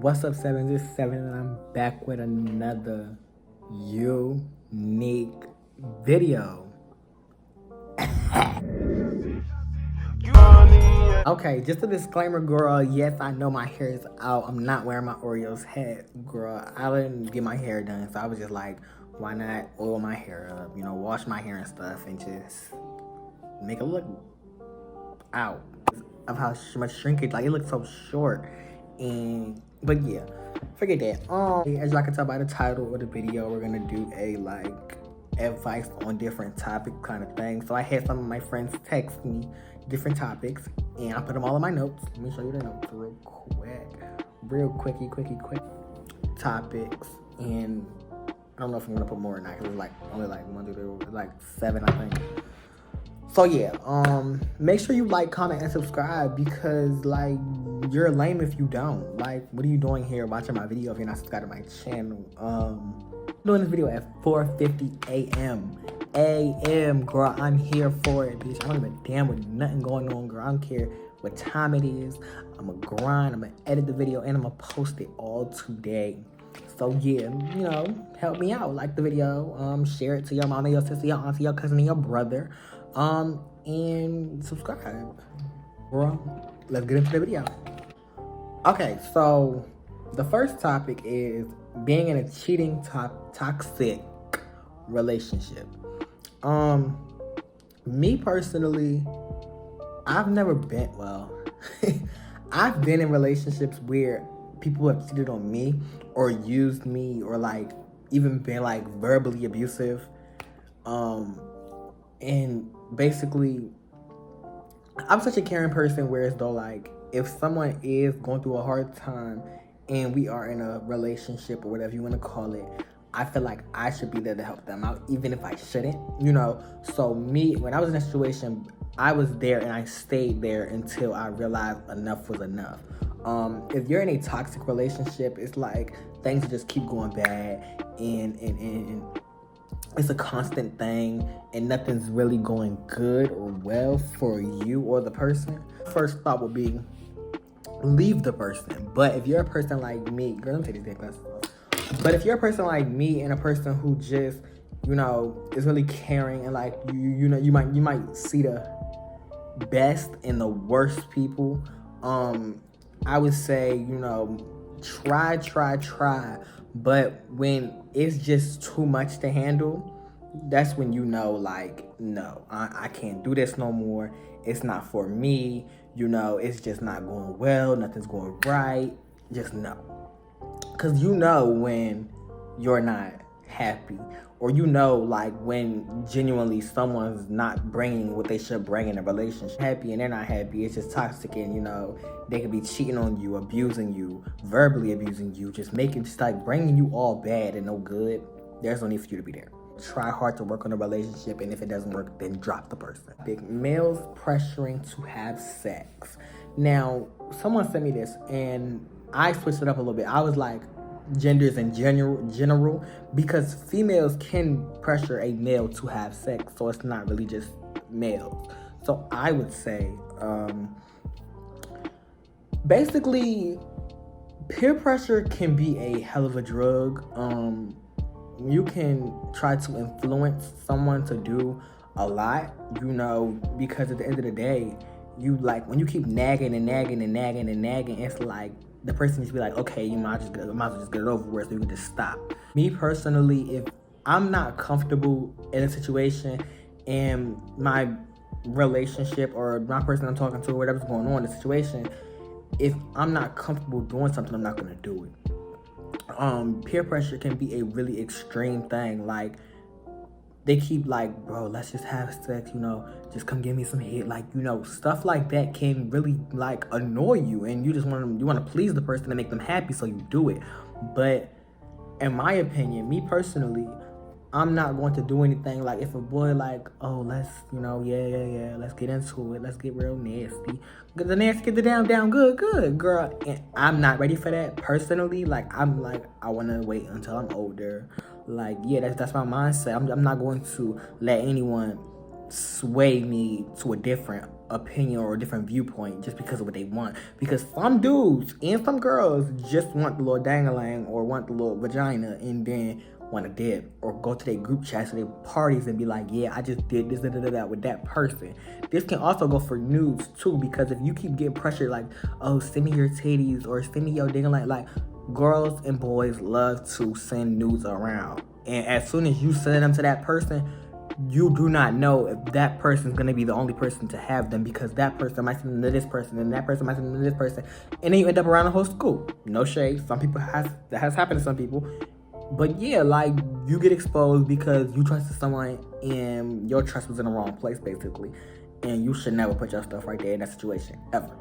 What's up, 7? This is 7 and I'm back with another unique video. Okay, just a disclaimer, girl. Yes, I know my hair is out. I'm not wearing my Oreos hat, girl. I didn't get my hair done, so I was just like, why not oil my hair up, wash my hair and stuff and just make it look out of how much shrinkage, like it looks so short. But yeah, forget that. As y'all can tell by the title of the video, we're gonna do a advice on different topic kind of thing. So I had some of my friends text me different topics and I put them all in my notes. Let me show you the notes real quick topics. And I don't know if I'm gonna put more or not because it's only 1, 2, 3, 7, I think. So yeah, make sure you like, comment, and subscribe because you're lame if you don't. What are you doing here watching my video if you're not subscribed to my channel? I'm doing this video at 4:50 a.m. girl. I'm here for it, bitch. I don't give a damn with nothing going on, girl. I don't care what time it is. I'm gonna grind, I'm gonna edit the video, and I'm gonna post it all today. So yeah, help me out. Like the video, share it to your mama, your sister, your auntie, your cousin, and your brother. And subscribe. Bro, let's get into the video. Okay, so the first topic is being in a cheating toxic relationship. Me personally, I've never been, I've been in relationships where people have cheated on me or used me or even been verbally abusive. And basically, I'm such a caring person where it's though if someone is going through a hard time and we are in a relationship or whatever you want to call it, I feel like I should be there to help them out, even if I shouldn't, So me, when I was in a situation, I was there and I stayed there until I realized enough was enough. If you're in a toxic relationship, it's things just keep going bad and it's a constant thing and nothing's really going good or well for you or the person. First thought would be leave the person. But if you're a person like me, girl, let me take these glasses off. But if you're a person like me and a person who just, is really caring and you might see the best in the worst people, I would say, try. But when it's just too much to handle, that's when no, I can't do this no more. It's not for me. It's just not going well. Nothing's going right. Just no. Because when you're not happy or when genuinely someone's not bringing what they should bring in a relationship, happy and they're not happy, it's just toxic and they could be cheating on you, abusing you, verbally abusing you, just bringing you all bad and no good. There's no need for you to be there. Try hard to work on a relationship, and if it doesn't work, then drop the person. Males pressuring to have sex. Now, someone sent me this and I switched it up a little bit. I was genders in general, because females can pressure a male to have sex, so it's not really just males. So I would say, basically, peer pressure can be a hell of a drug. You can try to influence someone to do a lot, because at the end of the day, when you keep nagging, it's the person needs to be okay, you might as well just get it over with so you can just stop. Me personally, if I'm not comfortable in a situation and my relationship or my person I'm talking to or whatever's going on in the situation, if I'm not comfortable doing something, I'm not going to do it. Peer pressure can be a really extreme thing. They keep bro, let's just have sex, just come give me some hit. Stuff like that can really annoy you, and you just want to please the person and make them happy, so you do it. But in my opinion, me personally, I'm not going to do anything if a boy oh, let's let's get into it, let's get real nasty. Get the nasty, get the down good, girl. And I'm not ready for that personally. I want to wait until I'm older. That's my mindset. I'm not going to let anyone sway me to a different opinion or a different viewpoint just because of what they want. Because some dudes and some girls just want the little dangling or want the little vagina and then want to dip or go to their group chats or their parties and be like, yeah, I just did this with that person. This can also go for nudes too, because if you keep getting pressured like, oh, send me your titties or send me your dangling, like girls and boys love to send nudes around. And as soon as you send them to that person, you do not know if that person is going to be the only person to have them, because that person might send them to this person and that person might send them to this person, and then you end up around the whole school. No shade. Some people that has happened to some people. But yeah, like, you get exposed because you trusted someone and your trust was in the wrong place, basically. And you should never put your stuff right there in that situation, ever.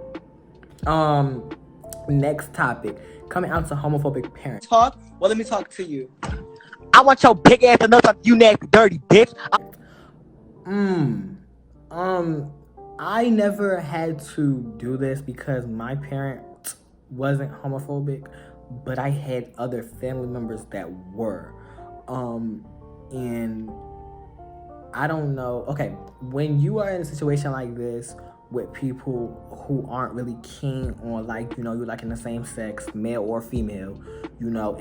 Next topic. Coming out to homophobic parents. Talk? Well, let me talk to you. I want your big ass to know something, you nasty, dirty bitch. I never had to do this because my parents wasn't homophobic, but I had other family members that were. And I don't know. Okay, when you are in a situation like this with people who aren't really keen on, like, you know, you're like in the same sex, male or female, you know,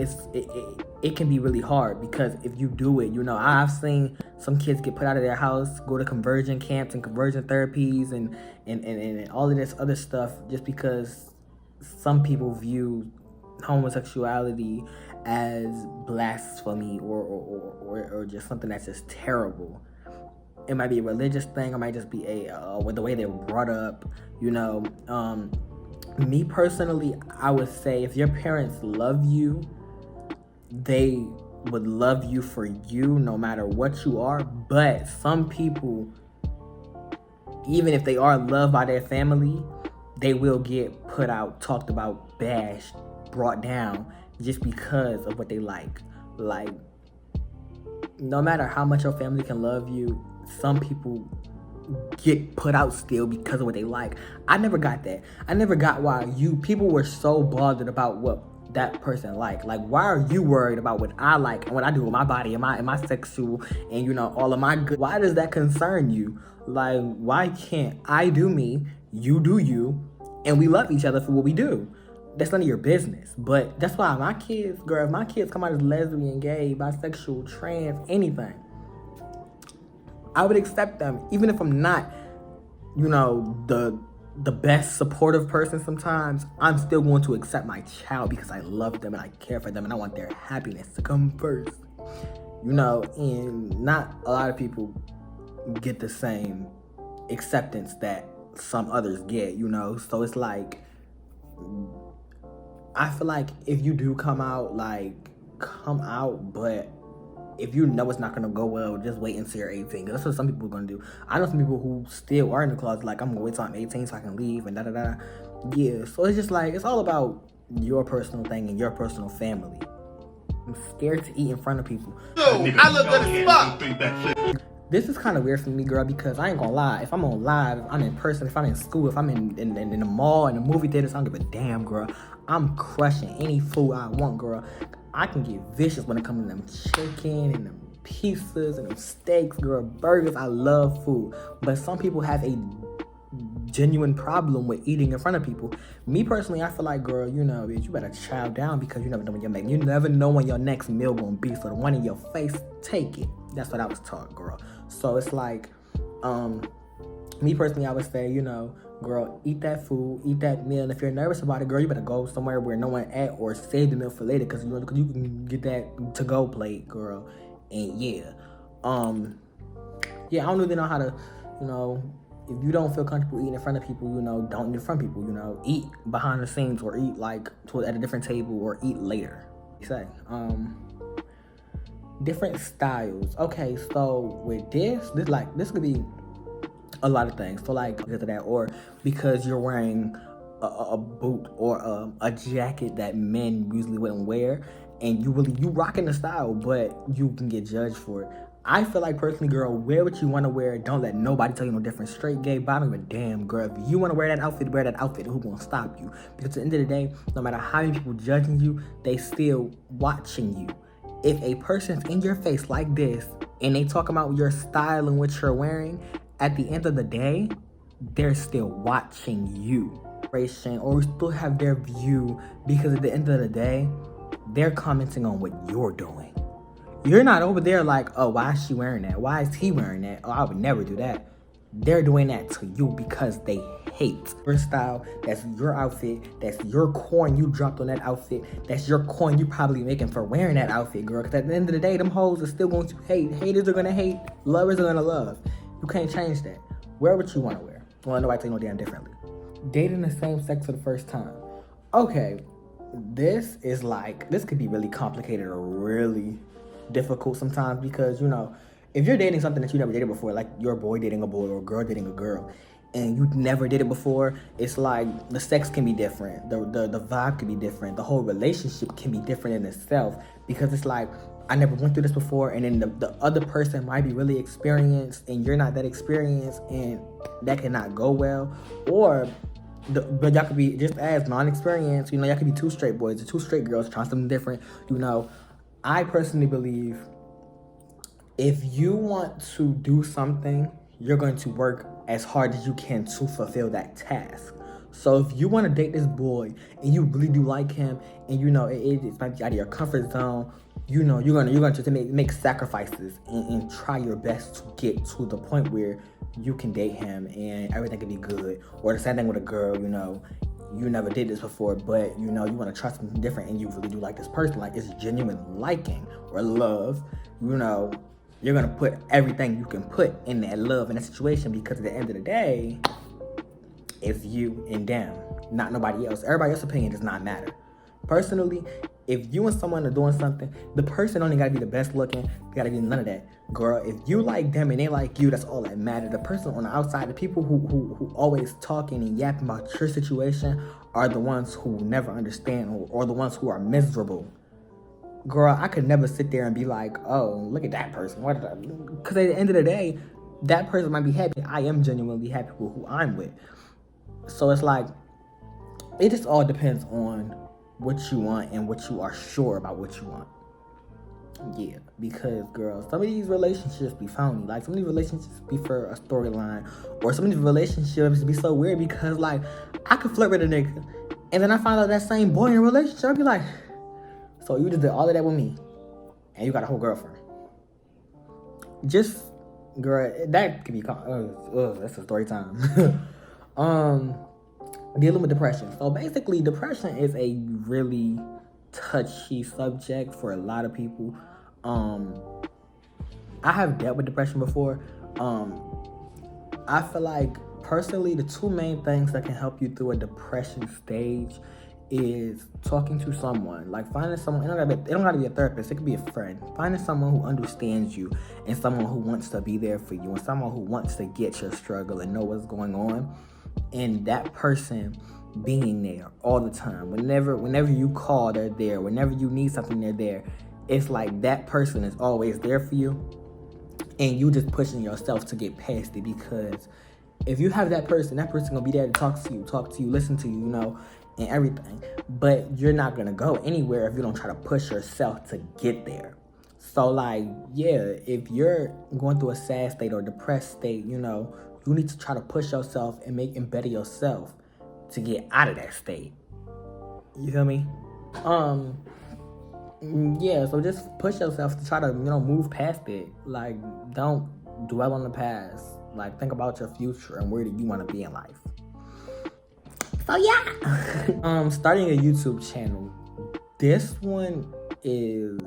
it can be really hard, because if you do it, you know, I've seen some kids get put out of their house, go to conversion camps and conversion therapies and all of this other stuff, just because some people view homosexuality as blasphemy or just something that's just terrible. It might be a religious thing. It might just be with the way they were brought up, you know. Me personally, I would say if your parents love you, they would love you for you no matter what you are. But some people, even if they are loved by their family, they will get put out, talked about, bashed, brought down just because of what they like. Like, no matter how much your family can love you, some people get put out still because of what they like. I never got that. I never got why people were so bothered about what that person like. Like, why are you worried about what I like and what I do with my body and my sexual and, you know, all of my good? Why does that concern you? Like, why can't I do me, you do you, and we love each other for what we do? That's none of your business. But that's why my kids, girl, if my kids come out as lesbian, gay, bisexual, trans, anything, I would accept them, even if I'm not, you know, the best supportive person sometimes. I'm still going to accept my child because I love them and I care for them and I want their happiness to come first. You know, and not a lot of people get the same acceptance that some others get, you know. So it's like, I feel like if you do come out, but if you know it's not going to go well, just wait until you're 18. That's what some people are going to do. I know some people who still are in the closet, like, I'm going to wait till I'm 18 so I can leave and da-da-da. Yeah, so it's just like, it's all about your personal thing and your personal family. I'm scared to eat in front of people. I look good as fuck. This is kind of weird for me, girl, because I ain't gonna lie. If I'm on live, if I'm in person, if I'm in school, if I'm in the mall, in the movie theaters, I don't give a damn, girl. I'm crushing any food I want, girl. I can get vicious when it comes to them chicken and them pizzas and them steaks, girl, burgers. I love food. But some people have a genuine problem with eating in front of people. Me personally, I feel like, girl, you know, bitch, you better chow down, because you never know when your next meal gonna be. So the one in your face, take it. That's what I was taught, girl. So it's like, me personally, I would say, you know, girl, eat that food, eat that meal. And if you're nervous about it, girl, you better go somewhere where no one at, or save the meal for later, because you can get that to-go plate, girl. And yeah, I don't really know how to, you know, if you don't feel comfortable eating in front of people, you know, don't eat in front of people, you know, eat behind the scenes, or eat like at a different table, or eat later. Say, different styles. Okay, so with this could be a lot of things. So like, because of that, or because you're wearing a boot or a jacket that men usually wouldn't wear, and you rocking the style, but you can get judged for it. I feel like, personally, girl, wear what you want to wear. Don't let nobody tell you no different. Straight, gay, but I don't give a damn, girl. If you want to wear that outfit, wear that outfit. Who gonna stop you? Because at the end of the day, no matter how many people judging you, they still watching you. If a person's in your face like this, and they talk about your style and what you're wearing, at the end of the day, they're still watching you, or still have their view, because at the end of the day, they're commenting on what you're doing. You're not over there like, oh, why is she wearing that? Why is he wearing that? Oh, I would never do that. They're doing that to you because they hate your style. That's your outfit. That's your coin you dropped on that outfit. That's your coin you probably making for wearing that outfit, girl. Because at the end of the day, them hoes are still going to hate. Haters are going to hate. Lovers are going to love. You can't change that. Wear what you want to wear. Well, nobody tell you no damn differently. Dating the same sex for the first time. Okay, this could be really complicated or really difficult sometimes, because, you know, if you're dating something that you never dated before, like your boy dating a boy or a girl dating a girl, and you never did it before, it's like the sex can be different, the vibe can be different, the whole relationship can be different in itself, because it's like, I never went through this before, and then the other person might be really experienced and you're not that experienced, and that cannot go well. Or but y'all could be just as non-experienced, you know, y'all could be two straight boys or two straight girls trying something different, you know. I personally believe if you want to do something, you're going to work as hard as you can to fulfill that task. So if you want to date this boy and you really do like him, and you know it might be out of your comfort zone, you know you're gonna just make sacrifices and try your best to get to the point where you can date him and everything can be good. Or the same thing with a girl, you know, you never did this before, but you know you want to try something different and you really do like this person, like it's genuine liking or love, you know, you're gonna put everything you can put in that love in that situation, because at the end of the day, it's you and them, not nobody else. Everybody else's opinion does not matter. Personally, if you and someone are doing something, the person only gotta be the best looking, gotta be none of that. Girl, if you like them and they like you, that's all that matters. The person on the outside, the people who always talking and yapping about your situation are the ones who never understand, or the ones who are miserable. Girl, I could never sit there and be like, oh, look at that person. Because at the end of the day, that person might be happy. I am genuinely happy with who I'm with. So it's like, it just all depends on what you want and what you are sure about what you want. Yeah, because, girl, some of these relationships be phony. Like, some of these relationships be for a storyline, or some of these relationships be so weird because, like, I could flirt with a nigga, and then I find out that same boy in a relationship, I'd be like, so you just did all of that with me, and you got a whole girlfriend. Just, girl, that could be, that's a story time. Dealing with depression. So basically, depression is a really touchy subject for a lot of people. I have dealt with depression before. I feel like, personally, the two main things that can help you through a depression stage is talking to someone. Like, finding someone, it don't gotta be a therapist, it could be a friend. Finding someone who understands you, and someone who wants to be there for you, and someone who wants to get your struggle and know what's going on. And that person being there all the time. Whenever you call, they're there. Whenever you need something, they're there. It's like that person is always there for you, and you just pushing yourself to get past it, because if you have that person gonna be there to talk to you, listen to you, you know, and everything. But you're not gonna go anywhere if you don't try to push yourself to get there. So, like, yeah, if you're going through a sad state or depressed state, you know, you need to try to push yourself and better yourself to get out of that state. You feel me? Yeah, so just push yourself to try to, you know, move past it. Like, don't dwell on the past. Like, think about your future and where do you want to be in life. So yeah. Starting a YouTube channel. This one is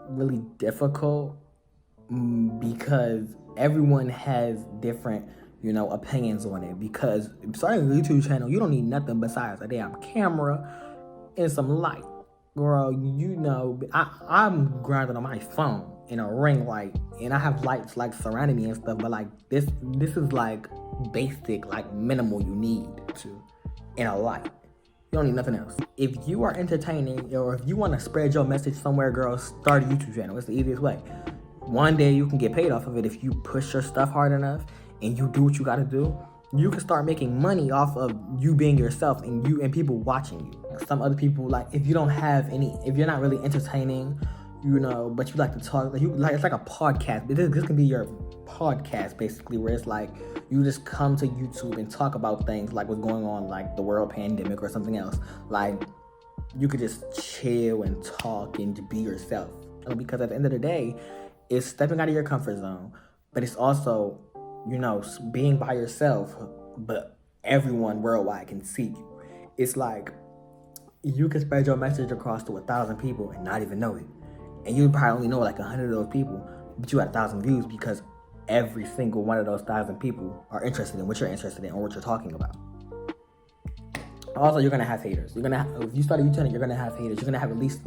really difficult because everyone has different, you know, opinions on it. Because starting a YouTube channel, you don't need nothing besides a damn camera and some light. Girl, you know, I'm grinding on my phone in a ring light, and I have lights like surrounding me and stuff, but like this is like basic, like minimal you need to in a light. You don't need nothing else. If you are entertaining, or if you want to spread your message somewhere, girl, start a YouTube channel. It's the easiest way. One day you can get paid off of it if you push your stuff hard enough and you do what you gotta do. You can start making money off of you being yourself and people watching you. Some other people, like, if you're not really entertaining, but you like to talk. It's like a podcast. This can be your podcast basically, where it's like you just come to YouTube and talk about things like what's going on, like the world pandemic or something else. Like you could just chill and talk and be yourself. Because at the end of the day, it's stepping out of your comfort zone, but it's also, being by yourself, but everyone worldwide can see you. It's like you can spread your message across to 1,000 people and not even know it. And you probably only know like 100 of those people, but you got 1,000 views because every single one of those 1,000 people are interested in what you're interested in or what you're talking about. Also, you're gonna have haters. If you start a YouTube channel, you're gonna have haters. You're gonna have at least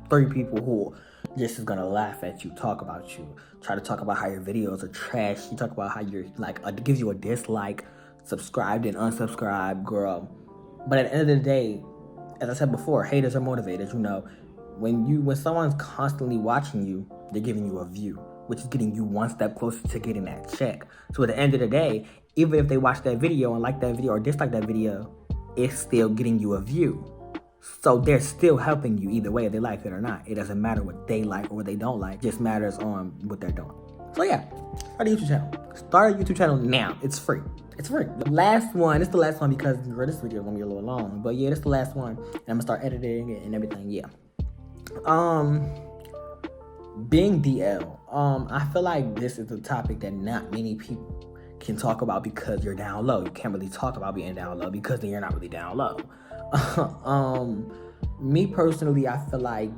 3 people who just is gonna laugh at you, talk about you, try to talk about how your videos are trash. You talk about how you're like, gives you a dislike, subscribed and unsubscribed, girl. But at the end of the day, as I said before, haters are motivators. When someone's constantly watching you, they're giving you a view, which is getting you one step closer to getting that check. So at the end of the day, even if they watch that video and like that video or dislike that video, it's still getting you a view. So they're still helping you either way, if they like it or not. It doesn't matter what they like or what they don't like. It just matters on what they're doing. So yeah, start a YouTube channel. Start a YouTube channel now. It's free. It's free. The last one, it's the last one because this video is gonna be a little long. But yeah, it's the last one. And I'm gonna start editing it and everything. Yeah. Being DL. I feel like this is a topic that not many people can talk about because you're down low. You can't really talk about being down low because then you're not really down low. Me personally, I feel like,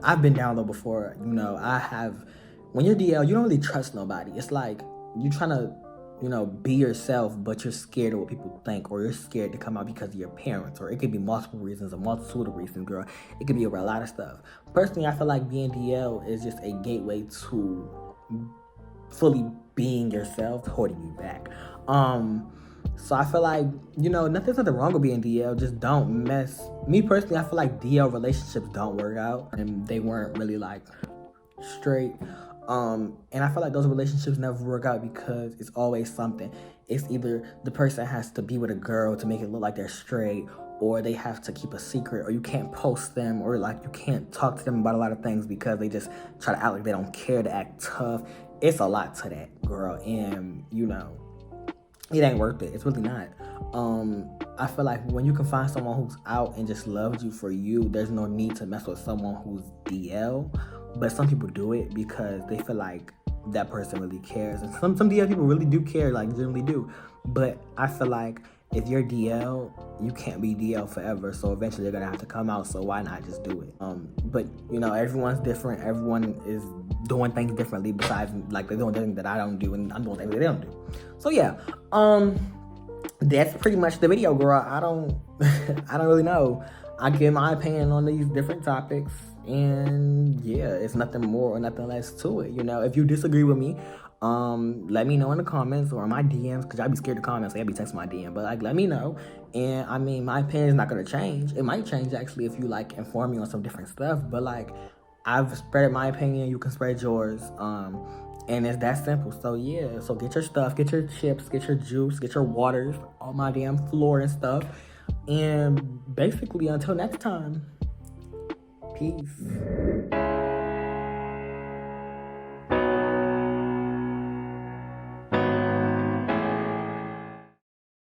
I've been down low before. When you're DL, you don't really trust nobody. It's like you trying to, be yourself, but you're scared of what people think, or you're scared to come out because of your parents, or it could be multiple reasons, a multitude of reasons, girl. It could be over a lot of stuff. Personally, I feel like being DL is just a gateway to fully being yourself, holding you back. So I feel like, there's nothing wrong with being DL. Just don't mess. Me personally, I feel like DL relationships don't work out, and they weren't really like straight. And I feel like those relationships never work out because it's always something. It's either the person has to be with a girl to make it look like they're straight, or they have to keep a secret, or you can't post them, or like you can't talk to them about a lot of things because they just try to act like they don't care, to act tough. It's a lot to that, girl, and it ain't worth it. It's really not. I feel like when you can find someone who's out and just loves you for you, there's no need to mess with someone who's DL. But some people do it because they feel like that person really cares. And some DL people really do care, like generally do. But I feel like if you're DL, you can't be DL forever. So eventually they're going to have to come out. So why not just do it? But, everyone's different. Everyone is doing things differently besides, like, they're doing things that I don't do and I'm doing things that they don't do. So yeah, that's pretty much the video, girl. I don't really know. I give my opinion on these different topics, and yeah, it's nothing more or nothing less to it. If you disagree with me, let me know in the comments or in my DMs, because I'd be scared to comment, so I'd be texting my DM, but like, let me know. And I mean, my opinion is not going to change. It might change actually if you like inform me on some different stuff, but like, I've spread my opinion, you can spread yours. And it's that simple. So yeah, so get your stuff, get your chips, get your juice, get your waters on my damn floor and stuff. And basically, until next time, peace.